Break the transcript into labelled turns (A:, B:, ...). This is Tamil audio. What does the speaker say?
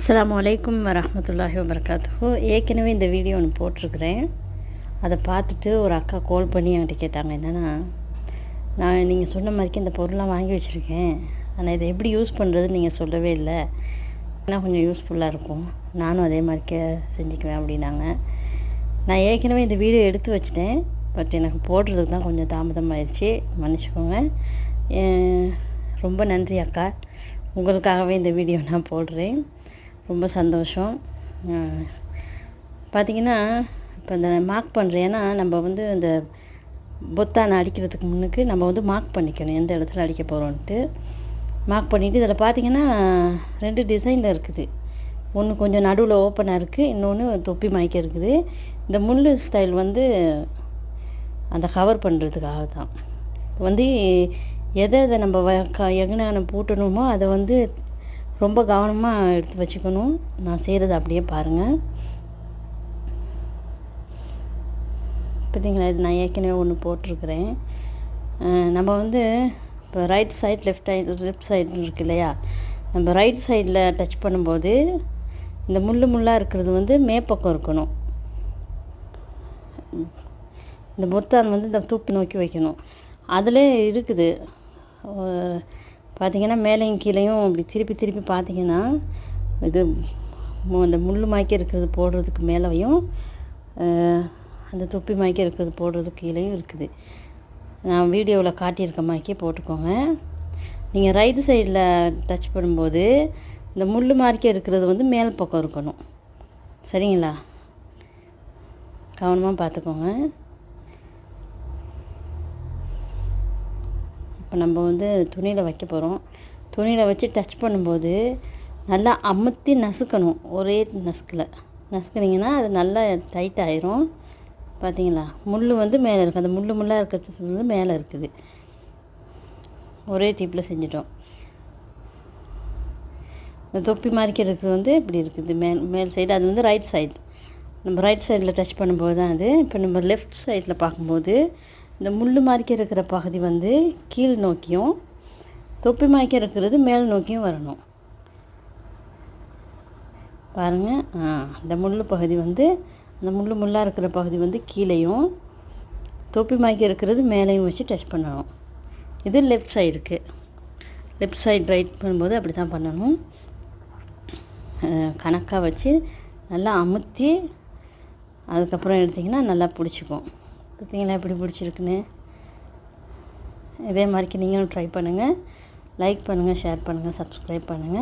A: அஸ்ஸலாமு அலைக்கும் வரஹ்மத்துல்லாஹி வபரகாத்துஹு. ஏற்கனவே இந்த வீடியோ ஒன்று போட்டிருக்கிறேன். அதை பார்த்துட்டு ஒரு அக்கா கால் பண்ணி என்கிட்ட கேட்டாங்க, என்னென்னா நான் நீங்கள் சொன்ன மாதிரிக்கு இந்த பொருள்லாம் வாங்கி வச்சுருக்கேன், ஆனால் இதை எப்படி யூஸ் பண்ணுறதுன்னு நீங்கள் சொல்லவே இல்லை, ஆனால் கொஞ்சம் யூஸ்ஃபுல்லாக இருக்கும், நானும் அதே மாதிரிக்கே செஞ்சுக்குவேன் அப்படின்னாங்க. நான் ஏற்கனவே இந்த வீடியோ எடுத்து வச்சிட்டேன், பட் எனக்கு போடுறதுக்கு தான் கொஞ்சம் தாமதமாகிடுச்சு, மன்னிச்சுக்கோங்க. ரொம்ப நன்றி அக்கா, உங்களுக்காகவே இந்த வீடியோ நான் போடுறேன். ரொம்ப சந்தோஷம். பார்த்திங்கன்னா இப்போ இந்த மார்க் பண்ணுறேன், ஏன்னா நம்ம வந்து இந்த பொத்தானை அடிக்கிறதுக்கு முன்னுக்கு நம்ம வந்து மார்க் பண்ணிக்கணும், எந்த இடத்துல அடிக்க போகிறோன்ட்டு மார்க் பண்ணிவிட்டு இதில் பார்த்திங்கன்னா 2 டிசைனில் இருக்குது. ஒன்று கொஞ்சம் நடுவில் ஓப்பனாக இருக்குது, இன்னொன்று தொப்பி மாய்க்க இருக்குது. இந்த முள் ஸ்டைல் வந்து அந்த கவர் பண்ணுறதுக்காக தான். வந்து எதை நம்ம எங்கன பூட்டணுமோ அதை வந்து ரொம்ப கவனமாக எடுத்து வச்சுக்கணும். நான் செய்கிறது அப்படியே பாருங்கள். பார்த்தீங்களா, இது நான் ஏற்கனவே ஒன்று போட்டிருக்கிறேன். நம்ம வந்து இப்போ ரைட் சைட் லெஃப்ட் சைடு இருக்குது இல்லையா, நம்ம ரைட் சைடில் டச் பண்ணும்போது இந்த முள்ளாக இருக்கிறது வந்து மேப்பக்கம் இருக்கணும். இந்த பொத்தான் வந்து இந்த தூக்கி நோக்கி வைக்கணும். அதில் இருக்குது பார்த்திங்கன்னா மேலேயும் கீழேயும் இப்படி திருப்பி பார்த்திங்கன்னா இது அந்த முள் மாய்க்க இருக்கிறது போடுறதுக்கு மேலேயும் அந்த தொப்பி மாய்க்க இருக்கிறது போடுறதுக்கு கீழேயும் இருக்குது. நான் வீடியோவில் காட்டியிருக்க மாய்க்கே போட்டுக்கோங்க. நீங்கள் ரைட்டு சைடில் டச் பண்ணும்போது இந்த முள் மாய்க்க இருக்கிறது வந்து மேல் பக்கம் இருக்கணும், சரிங்களா? கவனமாக பார்த்துக்கோங்க. இப்போ நம்ம வந்து துணியில் வைக்க போகிறோம். துணியில் வச்சு டச் பண்ணும்போது நல்லா அமுத்தி நசுக்கணும். ஒரே நசுக்குனிங்கன்னா அது நல்லா டைட் ஆயிரும். பார்த்தீங்களா, முள் வந்து மேலே இருக்குது, அந்த முள்ளாக இருக்கிறது வந்து மேலே இருக்குது. ஒரே டிப்பில் செஞ்சிட்டோம். இந்த தொப்பி மாறிக்க இருக்கிறது வந்து இப்படி இருக்குது மேல் சைடு, அது வந்து ரைட் சைடு. நம்ம ரைட் சைடில் டச் பண்ணும்போது தான் அது. இப்போ நம்ம லெஃப்ட் சைடில் பார்க்கும்போது இந்த முள் மாய்க்க இருக்கிற பகுதி வந்து கீழ் நோக்கியும் தொப்பி மாய்க்க இருக்கிறது மேல் நோக்கியும் வரணும். பாருங்கள், இந்த முள் பகுதி வந்து அந்த முள்ளாக இருக்கிற பகுதி வந்து கீழேயும் தொப்பி மாய்க்க இருக்கிறது மேலேயும் வச்சு டச் பண்ணணும். இது லெஃப்ட் சைடுக்கு. லெஃப்ட் சைடு ரைட் பண்ணும்போது அப்படி தான் பண்ணணும். கணக்காக வச்சு நல்லா அமுத்தி அதுக்கப்புறம் எடுத்திங்கன்னா நல்லா பிடிச்சிக்கும். பார்த்தீங்களா எப்படி பிடிச்சிருக்குன்னு? இதே மாதிரிக்கு நீங்களும் ட்ரை பண்ணுங்கள். லைக் பண்ணுங்கள், ஷேர் பண்ணுங்கள், சப்ஸ்கிரைப் பண்ணுங்கள்.